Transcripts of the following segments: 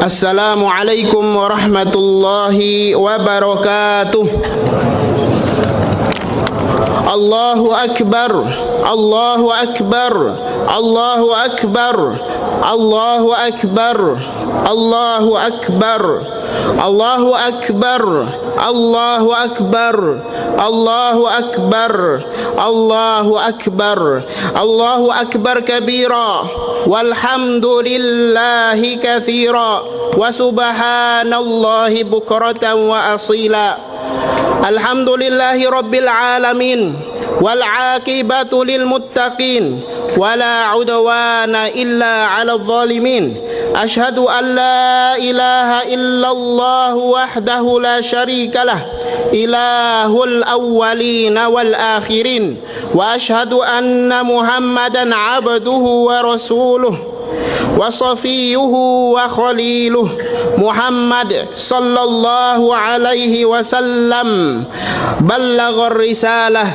Assalamualaikum warahmatullahi wabarakatuh. Allahu Akbar, Allahu Akbar, Allahu Akbar, Allahu Akbar, Allahu Akbar, Allahu Akbar, Allahu Akbar, Allahu Akbar, Allahu Akbar, Allahu Akbar kabira, walhamdulillahi katsira, wa subhanallahi bukratan wa asila. Alhamdulillahi rabbil alamin, wal aqibatu lil muttaqin, wala udwana illa 'alal zalimin. Ashhadu an la ilaha illallah wahdahu la syarikalah, ilahul awwalin wal akhirin, wa ashhadu anna Muhammadan 'abduhu wa rasuluh wa safiyuhu wa khaliluh. Muhammad sallallahu alaihi wasallam ballaghar risalah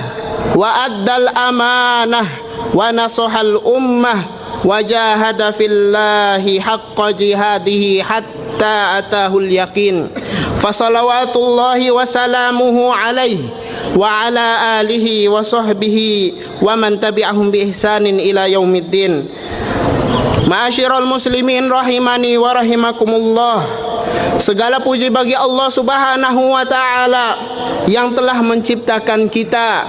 wa addal amanah wa nasahal ummah wa jahada fillahi haqqa jihadihi hatta atahul yaqin. Fa salawatullahi wa salamuhu alaihi wa ala alihi wa sahbihi wa man tabi'ahum bi ihsanin ila yaumiddin. Ma'asyiral muslimin rahimani wa rahimakumullah. Segala puji bagi Allah Subhanahu wa taala yang telah menciptakan kita.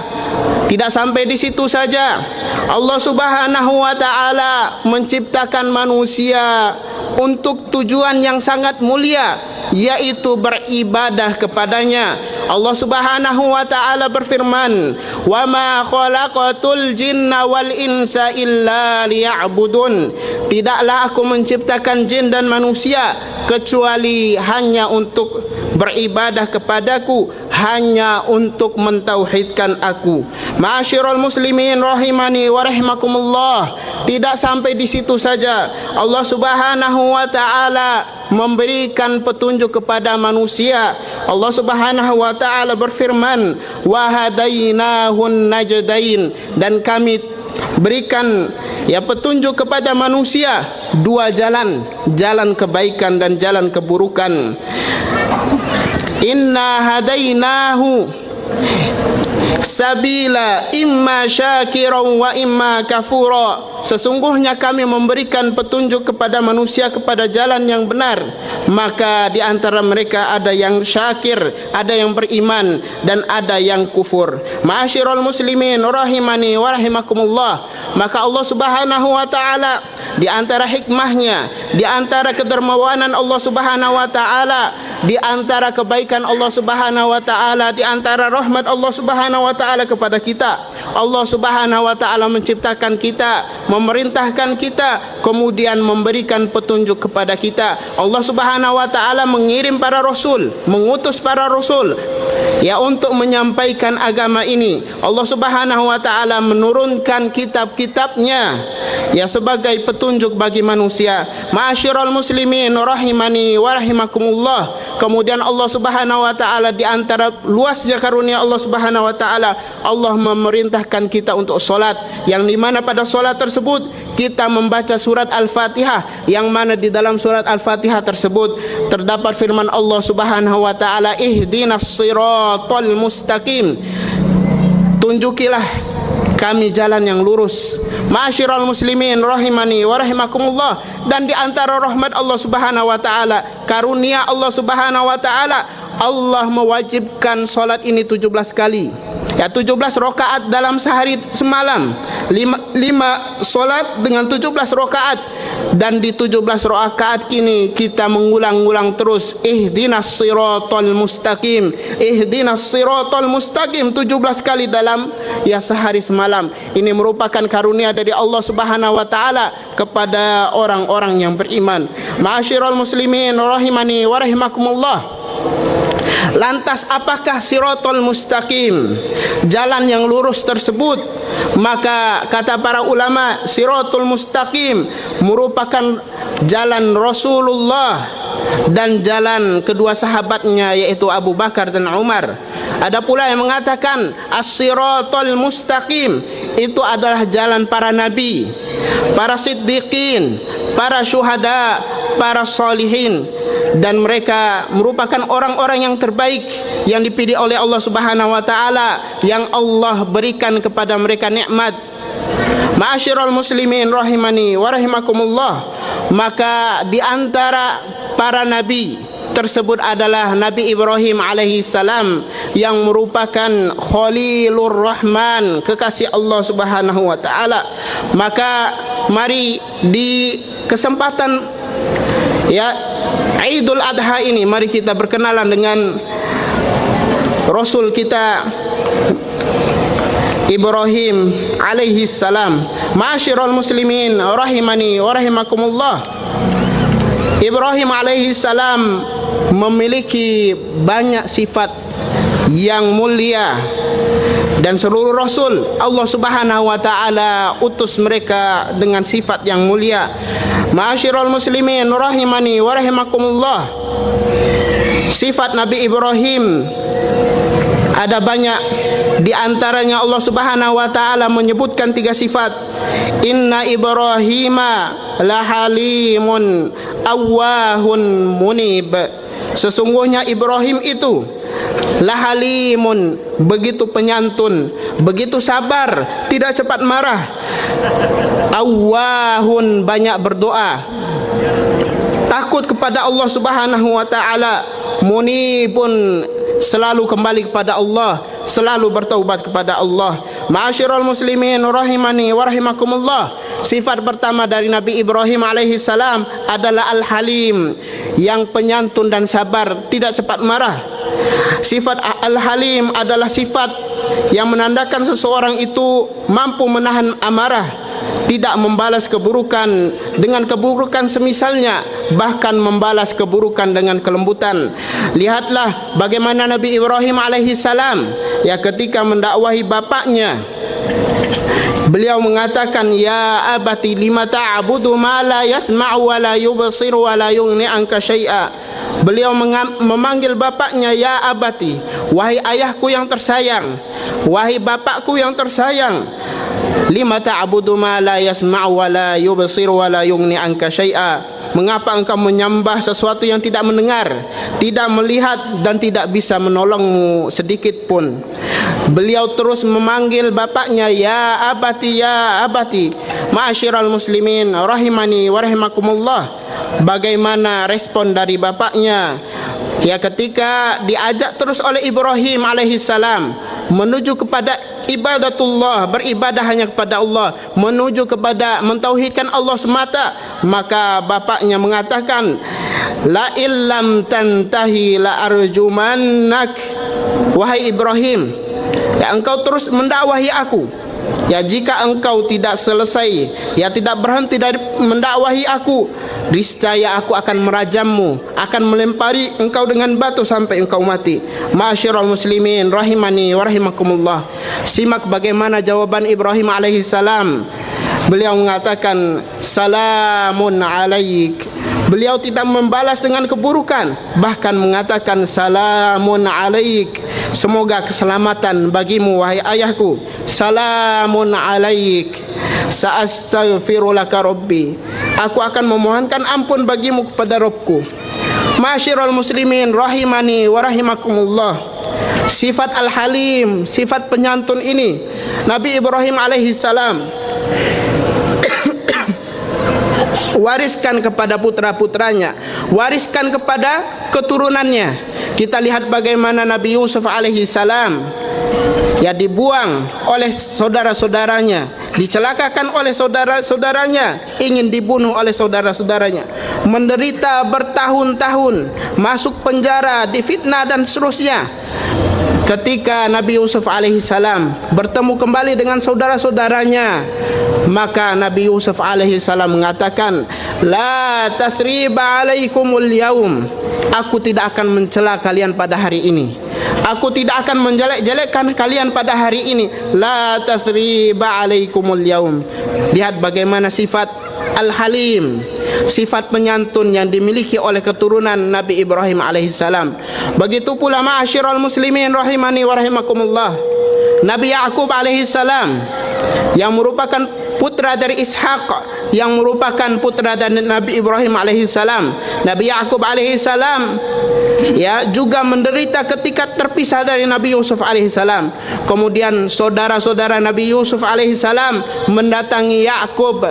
Tidak sampai di situ saja, Allah Subhanahu wa taala menciptakan manusia untuk tujuan yang sangat mulia, yaitu beribadah kepadanya. Allah Subhanahu wa taala berfirman, "Wa ma khalaqatul jinna wal insa illa liya'budun." Tidaklah aku menciptakan jin dan manusia kecuali hanya untuk beribadah kepadaku, hanya untuk mentauhidkan aku. Ma'asyiral muslimin rahimani wa rahimakumullah. Tidak sampai di situ saja, Allah Subhanahu wa taala memberikan petunjuk kepada manusia. Allah Subhanahu wa taala berfirman, "Wa hadainahun najdain." Dan kami berikan petunjuk kepada manusia dua jalan, jalan kebaikan dan jalan keburukan. Inna hadainahu sabila imma syakiran wa imma kafura. Sesungguhnya kami memberikan petunjuk kepada manusia kepada jalan yang benar, maka di antara mereka ada yang syakir, ada yang beriman, dan ada yang kufur. Ma'asyiral muslimin rahimani wa rahimakumullah. Maka Allah Subhanahu wa taala di antara hikmahnya, di antara kedermawanan Allah Subhanahu wa taala, di antara kebaikan Allah Subhanahu wa taala, di antara rahmat Allah Subhanahu wa taala kepada kita, Allah Subhanahu wa taala menciptakan kita, memerintahkan kita, kemudian memberikan petunjuk kepada kita. Allah Subhanahu wa taala mengirim para rasul, mengutus para rasul untuk menyampaikan agama ini. Allah Subhanahu wa taala menurunkan kitab-kitabnya sebagai petunjuk bagi manusia. Ma'asyiral muslimin rahimani wa rahimakumullah. Kemudian Allah Subhanahu wa taala di antara luasnya karunia Allah Subhanahu wa taala, Allah memerintahkan kita untuk salat, yang di mana pada salat tersebut kita membaca surat Al-Fatihah, yang mana di dalam surat Al-Fatihah tersebut terdapat firman Allah Subhanahu wa taala, "Ihdinas siratal mustaqim." Tunjukilah kami jalan yang lurus. Ma'asyiral muslimin rahimani wa rahimakumullah. Dan di antara rahmat Allah Subhanahu wa taala, karunia Allah Subhanahu wa taala, Allah mewajibkan salat ini 17 kali. 17 rakaat dalam sehari semalam. 5 salat dengan 17 rakaat. Dan di 17 rakaat kini kita mengulang-ulang terus, ihdinas siratal mustaqim, ihdinas siratal mustaqim 17 kali dalam sehari semalam. Ini merupakan karunia dari Allah Subhanahu wa taala kepada orang-orang yang beriman. Ma'asyiral muslimin rahimani wa rahimakumullah. Lantas apakah siratal mustaqim, jalan yang lurus tersebut? Maka kata para ulama, siratul mustaqim merupakan jalan Rasulullah dan jalan kedua sahabatnya, yaitu Abu Bakar dan Umar. Ada pula yang mengatakan as-siratul mustaqim itu adalah jalan para nabi, para siddiqin, para syuhada, para sholihin. dan mereka merupakan orang-orang yang terbaik yang dipilih oleh Allah Subhanahu wa taala, yang Allah berikan kepada mereka nikmat. Ma'asyiral muslimin rahimani wa rahimakumullah, maka di antara para nabi tersebut adalah Nabi Ibrahim alaihi salam yang merupakan Khalilur Rahman, kekasih Allah Subhanahu wa taala. Maka mari di kesempatan Idul Adha ini, mari kita berkenalan dengan Rasul kita Ibrahim alaihi salam. Ma'asyiral muslimin rahimani wa rahimakumullah, Ibrahim alaihi salam memiliki banyak sifat yang mulia, dan seluruh rasul Allah Subhanahu wa taala utus mereka dengan sifat yang mulia. Ma'asyiral muslimin rahimani wa rahimakumullah, sifat Nabi Ibrahim ada banyak. Di antaranya Allah Subhanahu wa taala menyebutkan 3 sifat. Inna Ibrahima lahalimun awwahun munib. Sesungguhnya Ibrahim itu lahalimun, begitu penyantun, begitu sabar, tidak cepat marah. Awwahun, banyak berdoa, takut kepada Allah Subhanahu wa taala. Munibun, selalu kembali kepada Allah, selalu bertaubat kepada Allah. Ma'asyiral muslimin rahimani wa rahimakumullah, sifat pertama dari Nabi Ibrahim alaihi salam adalah Al-Halim, yang penyantun dan sabar, tidak cepat marah. Sifat Al-Halim adalah sifat yang menandakan seseorang itu mampu menahan amarah, tidak membalas keburukan dengan keburukan semisalnya, bahkan membalas keburukan dengan kelembutan. Lihatlah bagaimana Nabi Ibrahim alaihi salam ketika mendakwahi bapaknya, beliau mengatakan, ya abati lima ta'budu ma la yasma'u wa la yubsiru wa la yughni anka syai'a. Beliau memanggil bapaknya, ya abati, wahai ayahku yang tersayang, wahai bapakku yang tersayang. Lima ta'budu ma la yasma'u wa la yubsiru wa la yughni anka syai'a. Mengapa engkau menyembah sesuatu yang tidak mendengar, tidak melihat, dan tidak bisa menolongmu sedikit pun? Beliau terus memanggil bapaknya, ya abati, ya abati. Ma'asyiral muslimin rahimani wa rahimakumullah, bagaimana respon dari bapaknya ketika diajak terus oleh Ibrahim alaihi salam menuju kepada ibadatullah, beribadah hanya kepada Allah, menuju kepada mentauhidkan Allah semata. Maka bapaknya mengatakan, la illam tantahi la arjumannak. Wahai Ibrahim, engkau terus mendakwahi aku, jika engkau tidak selesai, tidak berhenti dari mendakwahi aku, niscaya aku akan merajammu, akan melempari engkau dengan batu sampai engkau mati. Ma'asyiral muslimin rahimani wa rahimakumullah, simak bagaimana jawaban Ibrahim alaihi salam. Beliau mengatakan, salamun alaik. Beliau tidak membalas dengan keburukan, bahkan mengatakan, salamun alaik, semoga keselamatan bagimu wahai ayahku. Salamun alaik, sa'astaghfiru laka rabbi, aku akan memohonkan ampun bagimu kepada Rabbku. Ma'asyiral muslimin rahimani wa rahimakumullah, sifat Al-Halim, sifat penyantun ini Nabi Ibrahim alaihi salam wariskan kepada putra-putranya, wariskan kepada keturunannya. Kita lihat bagaimana Nabi Yusuf alaihi salam dibuang oleh saudara-saudaranya, dicelakakan oleh saudara-saudaranya, ingin dibunuh oleh saudara-saudaranya, menderita bertahun-tahun, masuk penjara, difitnah dan seterusnya. Ketika Nabi Yusuf alaihi salam bertemu kembali dengan saudara-saudaranya, maka Nabi Yusuf alaihi salam mengatakan, la tathriba alaikumul yaum, aku tidak akan mencela kalian pada hari ini, aku tidak akan menjelek-jelekkan kalian pada hari ini. La tathriba alaikumul yaum. Lihat bagaimana sifat Al-Halim, sifat penyantun yang dimiliki oleh keturunan Nabi Ibrahim alaihissalam. Begitu pula ma'asyiral muslimin rahimani wa rahimakumullah, Nabi Ya'qub alaihissalam yang merupakan putra dari Ishaq yang merupakan putra dari Nabi Ibrahim alaihissalam. Nabi Yakub alaihissalam ya juga menderita ketika terpisah dari Nabi Yusuf alaihissalam. Kemudian saudara-saudara Nabi Yusuf alaihissalam mendatangi Yakub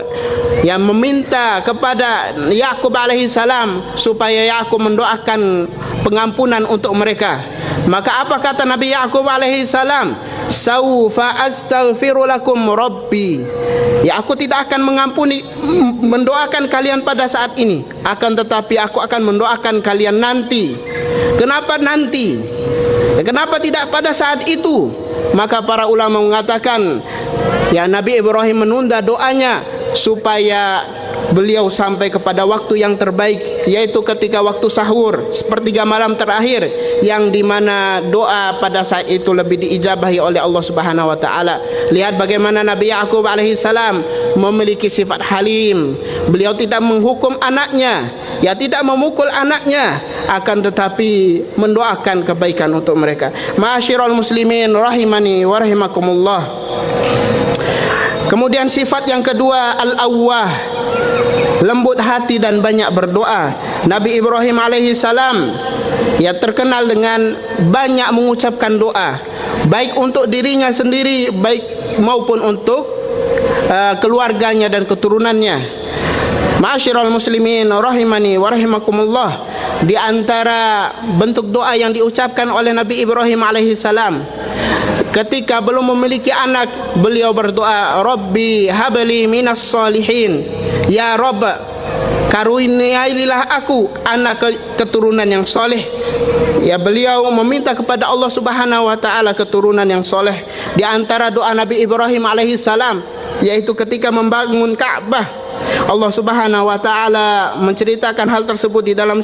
yang meminta kepada Yakub alaihissalam supaya Yakub mendoakan pengampunan untuk mereka. Maka apa kata Nabi Yakub alaihissalam? Saufa astaghfiru lakum rabbi. Ya, aku tidak akan mendoakan kalian pada saat ini, akan tetapi aku akan mendoakan kalian nanti. Kenapa nanti? Kenapa tidak pada saat itu? Maka para ulama mengatakan, ya, Nabi Ibrahim menunda doanya supaya beliau sampai kepada waktu yang terbaik, yaitu ketika waktu sahur, sepertiga malam terakhir, yang dimana doa pada saat itu lebih diijabahi oleh Allah Subhanahu wa taala. Lihat bagaimana Nabi Yakub alaihissalam memiliki sifat halim. Beliau tidak menghukum anaknya, ya, tidak memukul anaknya, akan tetapi mendoakan kebaikan untuk mereka. Ma'asyiral muslimin rahimani wa rahimakumullah. Kemudian sifat yang kedua, al-awwah, lembut hati dan banyak berdoa. Nabi Ibrahim alaihissalam ya terkenal dengan banyak mengucapkan doa, baik untuk dirinya sendiri, baik maupun untuk keluarganya dan keturunannya. Ma'asyiral muslimin rahimani wa rahimakumullah, di antara bentuk doa yang diucapkan oleh Nabi Ibrahim alaihissalam ketika belum memiliki anak, beliau berdoa, Rabbi habli minas solihin, ya Rabb, karuniailah aku anak keturunan yang soleh. Ya, beliau meminta kepada Allah Subhanahu wa taala keturunan yang soleh. Di antara doa Nabi Ibrahim alaihissalam yaitu ketika membangun Ka'bah, Allah Subhanahu wa taala menceritakan hal tersebut di dalam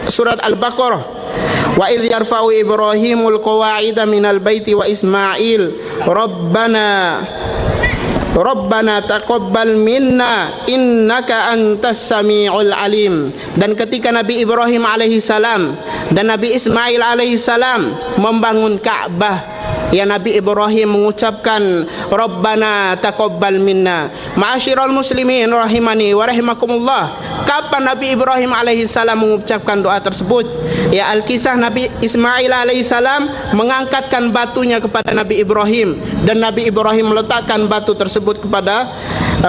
surat Al-Baqarah. Wa idh yarfa'u Ibrahimul qawa'ida minal baiti wa Ismail Rabbana taqabbal minna innaka antas sami'ul alim. Dan ketika Nabi Ibrahim alaihissalam dan Nabi Ismail alaihissalam membangun Ka'bah, ya, Nabi Ibrahim mengucapkan Rabbana taqabbal minna. Ma'asyiral muslimin rahimani wa rahimakumullah, kapan Nabi Ibrahim alaihissalam mengucapkan doa tersebut? Ya, Al-Kisah Nabi Ismail alaihissalam mengangkatkan batunya kepada Nabi Ibrahim, dan Nabi Ibrahim meletakkan batu tersebut kepada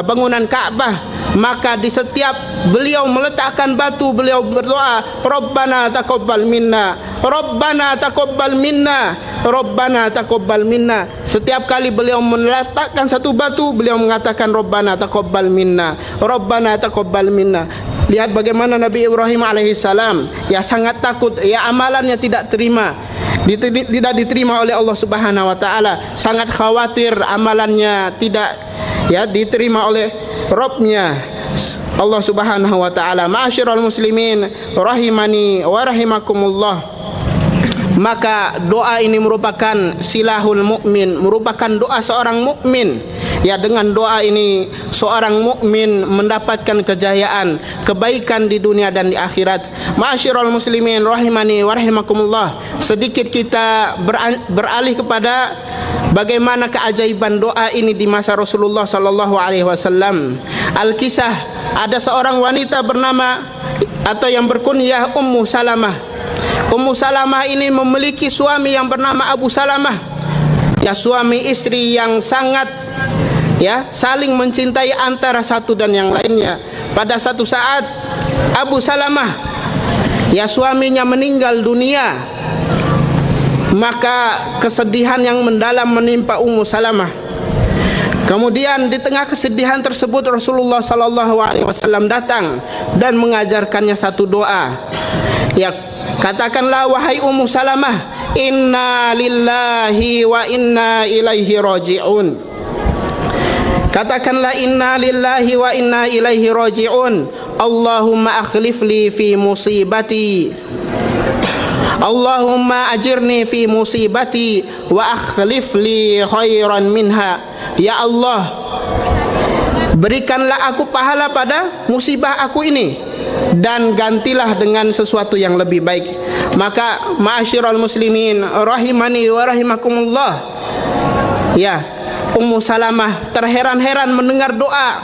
bangunan Ka'bah. Maka di setiap beliau meletakkan batu, beliau berdoa, Rabbana taqabbal minna, Rabbana taqabbal minna, Rabbana taqabbal minna. Setiap kali beliau meletakkan satu batu, beliau mengatakan Rabbana taqabbal minna, Rabbana taqabbal minna. Lihat bagaimana Nabi Ibrahim alaihissalam ya sangat takut, ya, amalannya tidak diterima oleh Allah Subhanahu wa taala, sangat khawatir amalannya tidak diterima oleh Rabbnya Allah Subhanahu wa taala. Ma'asyiral muslimin rahimani wa rahimakumullah, maka doa ini merupakan silahul mukmin, merupakan doa seorang mukmin. Ya, dengan doa ini seorang mukmin mendapatkan kejayaan, kebaikan di dunia dan di akhirat. Ma'asyiral muslimin rahimani wa rahimakumullah, sedikit kita beralih kepada bagaimana keajaiban doa ini di masa Rasulullah sallallahu alaihi wasallam. Al-Kisah, ada seorang wanita bernama atau yang berkunyah Ummu Salamah. Ummu Salamah ini memiliki suami yang bernama Abu Salamah. Ya, suami istri yang sangat saling mencintai antara satu dan yang lainnya. Pada satu saat Abu Salamah suaminya meninggal dunia, maka kesedihan yang mendalam menimpa Ummu Salamah. Kemudian di tengah kesedihan tersebut Rasulullah sallallahu alaihi wasallam datang dan mengajarkannya satu doa. Ya, katakanlah wahai Ummu Salamah, inna lillahi wa inna ilaihi raji'un. Katakanlah inna lillahi wa inna ilaihi raji'un. Allahumma akhlif li fi musibati, Allahumma ajirni fi musibati wa akhlif li khairan minha. Ya Allah, berikanlah aku pahala pada musibah aku ini dan gantilah dengan sesuatu yang lebih baik. Maka ma'asyiral muslimin rahimani wa rahimakumullah, ya, Ummu Salamah terheran-heran mendengar doa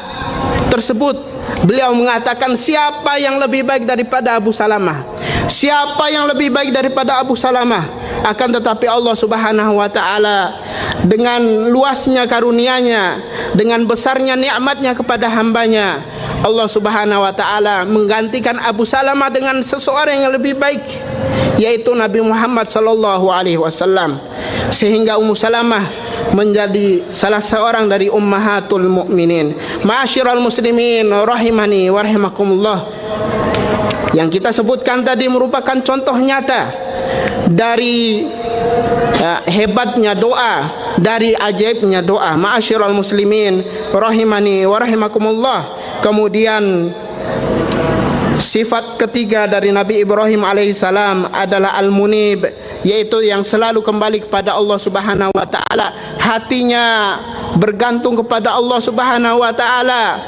tersebut. Beliau mengatakan, siapa yang lebih baik daripada Abu Salamah? Siapa yang lebih baik daripada Abu Salamah? Akan tetapi Allah Subhanahu wa taala dengan luasnya karunia-Nya, dengan besarnya nikmatnya kepada hambanya, Allah Subhanahu wa taala menggantikan Abu Salamah dengan seseorang yang lebih baik, yaitu Nabi Muhammad sallallahu alaihi wasallam, sehingga Ummu Salamah menjadi salah seorang dari ummahatul mukminin. Ma'asyiral muslimin rahimani wa rahimakumullah, yang kita sebutkan tadi merupakan contoh nyata dari hebatnya doa, dari ajaibnya doa. Ma'asyiral muslimin rahimani wa rahimakumullah. Kemudian sifat ketiga dari Nabi Ibrahim alaihissalam adalah al-munib, yaitu yang selalu kembali kepada Allah Subhanahu wa taala. Hatinya bergantung kepada Allah Subhanahu wa taala,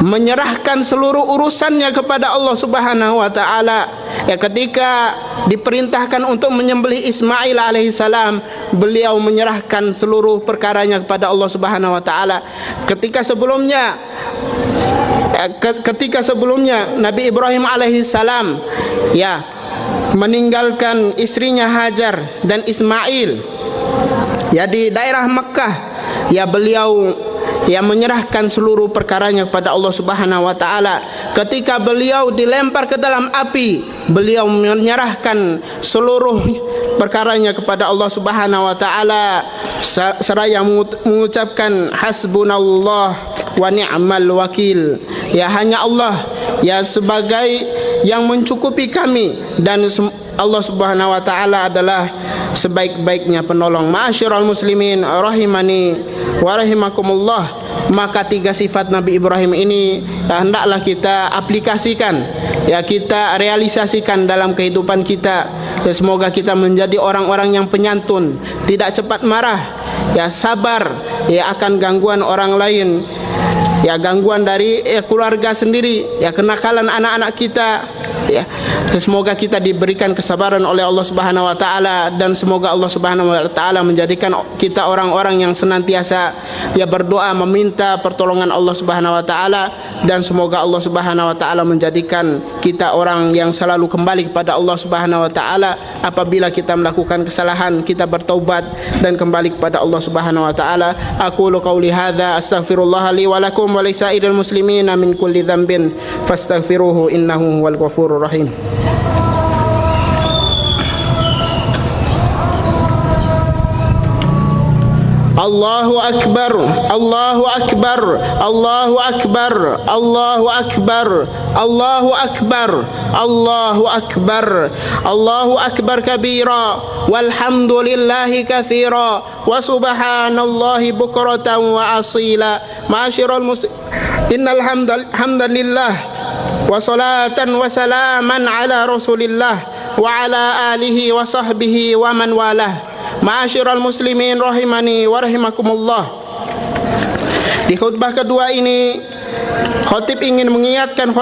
menyerahkan seluruh urusannya kepada Allah Subhanahu wa taala. Ya, ketika diperintahkan untuk menyembelih Ismail alaihissalam, beliau menyerahkan seluruh perkaranya kepada Allah Subhanahu wa taala. Ketika sebelumnya Nabi Ibrahim alaihissalam meninggalkan istrinya Hajar dan Ismail di daerah Mekah, beliau menyerahkan seluruh perkaranya kepada Allah Subhanahu wa taala. Ketika beliau dilempar ke dalam api, beliau menyerahkan seluruh perkaranya kepada Allah Subhanahu wa taala, seraya mengucapkan hasbunallah wa ni'mal wakil. Hanya Allah sebagai yang mencukupi kami, dan Allah Subhanahu wa taala adalah sebaik-baiknya penolong. Ma'asyiral muslimin rahimani wa rahimakumullah. Maka tiga sifat Nabi Ibrahim ini hendaklah kita aplikasikan, kita realisasikan dalam kehidupan kita. Semoga kita menjadi orang-orang yang penyantun, tidak cepat marah, sabar akan gangguan orang lain, gangguan dari keluarga sendiri, kenakalan anak-anak kita. Semoga kita diberikan kesabaran oleh Allah Subhanahu wa taala, dan semoga Allah Subhanahu wa taala menjadikan kita orang-orang yang senantiasa berdoa meminta pertolongan Allah Subhanahu wa taala, dan semoga Allah Subhanahu wa taala menjadikan kita orang yang selalu kembali kepada Allah Subhanahu wa taala. Apabila kita melakukan kesalahan, kita bertaubat dan kembali kepada Allah Subhanahu wa taala. Aqulu qauli hadza astaghfirullah li wa lakum wa lisairil muslimin min kulli dhanbin fastaghfiruhu innahu huwal ghafurur rahim. Allahu akbar, Allahu akbar, Allahu akbar, Allahu akbar, Allahu akbar, Allahu akbar, Allahu akbar kabira, walhamdulillahi katsira, wa subhanallahi bukratan wa asila. Ma'asyiral muslimin, innal hamdalillah wa salatan wa salaman ala rasulillah wa ala alihi wa sahbihi wa man walah. Ma'asyiral muslimin rahimani wa rahimakumullah. Di khutbah kedua ini, khatib ingin mengingatkan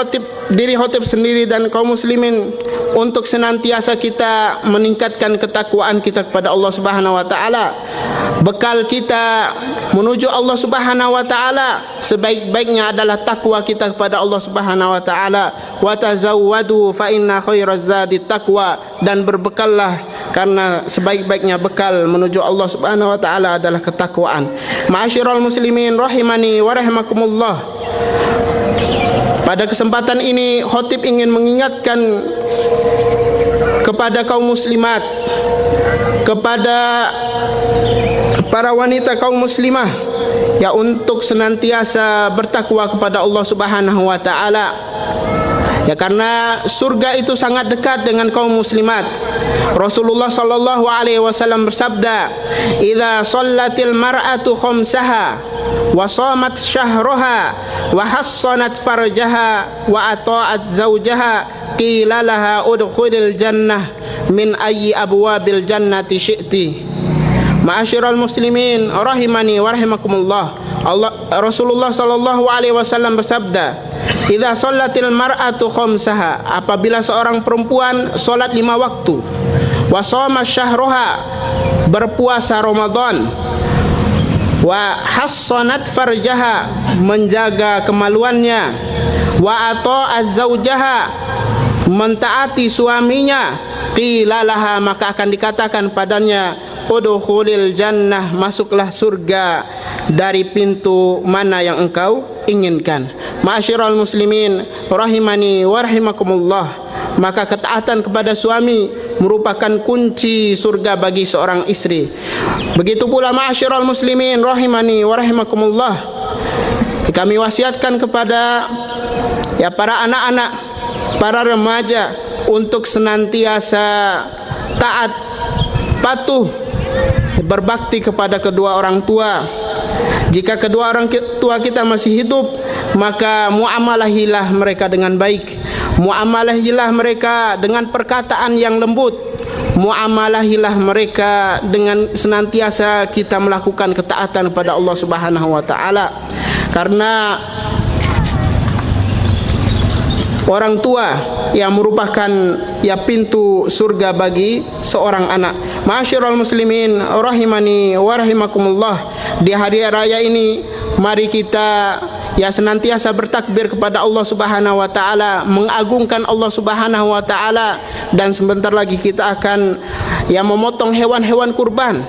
diri khatib sendiri dan kaum muslimin untuk senantiasa kita meningkatkan ketakwaan kita kepada Allah Subhanahu wa taala. Bekal kita menuju Allah Subhanahu wa taala sebaik-baiknya adalah takwa kita kepada Allah Subhanahu wa taala. Wa tazawwadu fa inna khairaz zadi taqwa, dan berbekallah karena sebaik-baiknya bekal menuju Allah Subhanahu wa taala adalah ketakwaan. Ma'asyiral muslimin rahimani wa rahimakumullah. Pada kesempatan ini khatib ingin mengingatkan kepada kaum muslimat, kepada para wanita kaum muslimah, untuk senantiasa bertakwa kepada Allah Subhanahu wa taala. Karena surga itu sangat dekat dengan kaum muslimat. Rasulullah sallallahu alaihi wasallam bersabda, "Idza shallatil mar'atu khamsaha wa shamat syahraha wa hassanat farjaha wa ata'at zawjaha qila laha udkhulil jannah min ayyi abwabil jannati syi'ti." Ma'asyiral muslimin rahimani wa rahimakumullah. Rasulullah sallallahu alaihi wasallam bersabda, "Idza shallatil mar'atu khamsaha," apabila seorang perempuan salat 5 waktu, wa shoma syahroha, berpuasa Ramadan, wa hassanat farjaha, menjaga kemaluannya, wa ata'az zaujaha, mentaati suaminya, qila laha, maka akan dikatakan padanya, udkhulil jannah, masuklah surga dari pintu mana yang engkau inginkan. Ma'asyiral muslimin rahimani wa rahimakumullah, maka ketaatan kepada suami merupakan kunci surga bagi seorang istri. Begitu pula ma'asyiral muslimin rahimani wa rahimakumullah, kami wasiatkan kepada para anak-anak, para remaja untuk senantiasa taat, patuh, berbakti kepada kedua orang tua. Jika kedua orang tua kita masih hidup, maka muamalahilah mereka dengan baik, muamalahilah mereka dengan perkataan yang lembut, muamalahilah mereka dengan senantiasa kita melakukan ketaatan kepada Allah Subhanahu wa taala. Karena orang tua yang merupakan pintu surga bagi seorang anak. Ma'asyiral muslimin rahimani wa rahimakumullah, di hari raya ini mari kita senantiasa bertakbir kepada Allah Subhanahu wa taala, mengagungkan Allah Subhanahu wa taala, dan sebentar lagi kita akan memotong hewan-hewan kurban,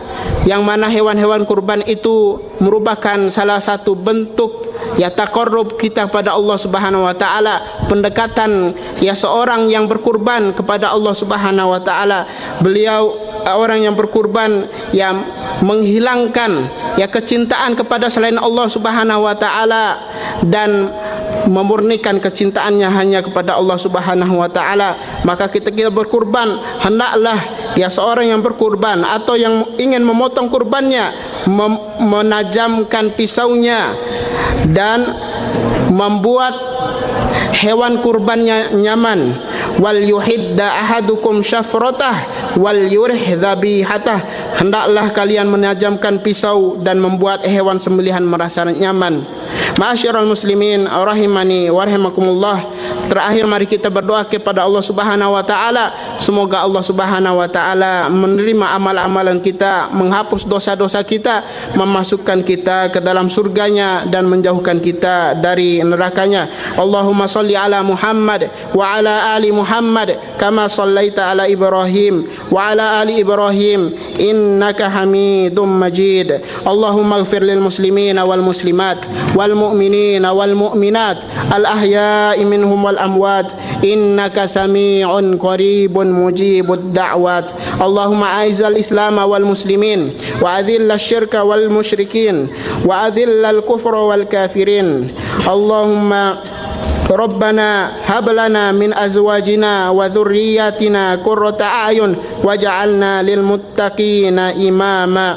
yang mana hewan-hewan kurban itu merupakan salah satu bentuk taqarrub kita kepada Allah Subhanahu wa taala, pendekatan seorang yang berkurban kepada Allah Subhanahu wa taala. Beliau orang yang berkurban yang menghilangkan kecintaan kepada selain Allah Subhanahu wa taala dan memurnikan kecintaannya hanya kepada Allah Subhanahu wa taala. Maka kita berkurban, hendaklah seorang yang berkurban atau yang ingin memotong kurbannya menajamkan pisaunya dan membuat hewan kurbannya nyaman. Wal yuhidda ahadukum syafratah wal yurih dhabihatah, hendaklah kalian menajamkan pisau dan membuat hewan sembelihan merasa nyaman. Ma'asyiral muslimin rahimani wa rahimakumullah, terakhir mari kita berdoa kepada Allah Subhanahu wa taala, semoga Allah Subhanahu wa taala menerima amal-amalan kita, menghapus dosa-dosa kita, memasukkan kita ke dalam surganya dan menjauhkan kita dari nerakanya. Allahumma salli ala Muhammad wa ala ali Muhammad kama sallaita ala Ibrahim wa ala ali Ibrahim innaka Hamidum Majid. Allahumma ighfir lil muslimina wal muslimat wal mu'minina wal mu'minat al ahya'i minhum wal amwat innaka sami'un qaribun mujibud da'wat. Allahumma a'izzal islam wal muslimin wa adhillal syirka wal musyrikin wa adhillal kufra wal kafirin. Allahumma Rabbana hab lana min azwajina wa dhurriyyatina qurrata a'yun waj'alna lil muttaqina imama.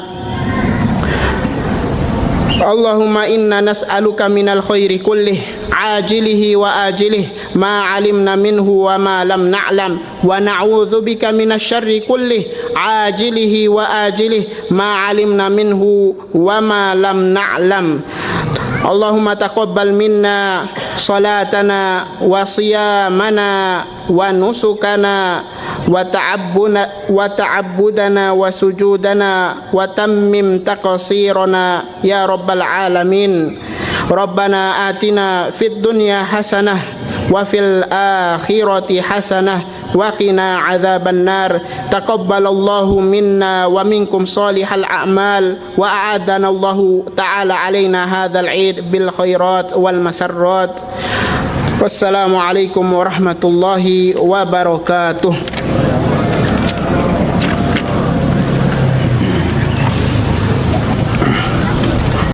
Allahumma inna nas'aluka minal khairi kullih ajilihi wa ajilih ma alimna minhu wa ma lam na'lam wa na'udzubika minasy syarri kullih ajilihi wa ajilih ma alimna minhu wa ma lam na'lam. Allahumma taqabbal minna salatana wa siyamana wa nusukana wa ta'abbudana wa sujudana wa tammim taqsirana ya rabbal alamin. Rabbana atina fid dunya hasanah wa fil akhirati hasanah wa qina adzaban nar. Taqabbalallahu minna wa minkum salihal a'mal wa a'adana Allahu ta'ala alaina hadzal 'id bil khairat wal masarrat. Wassalamu alaikum warahmatullahi wabarakatuh.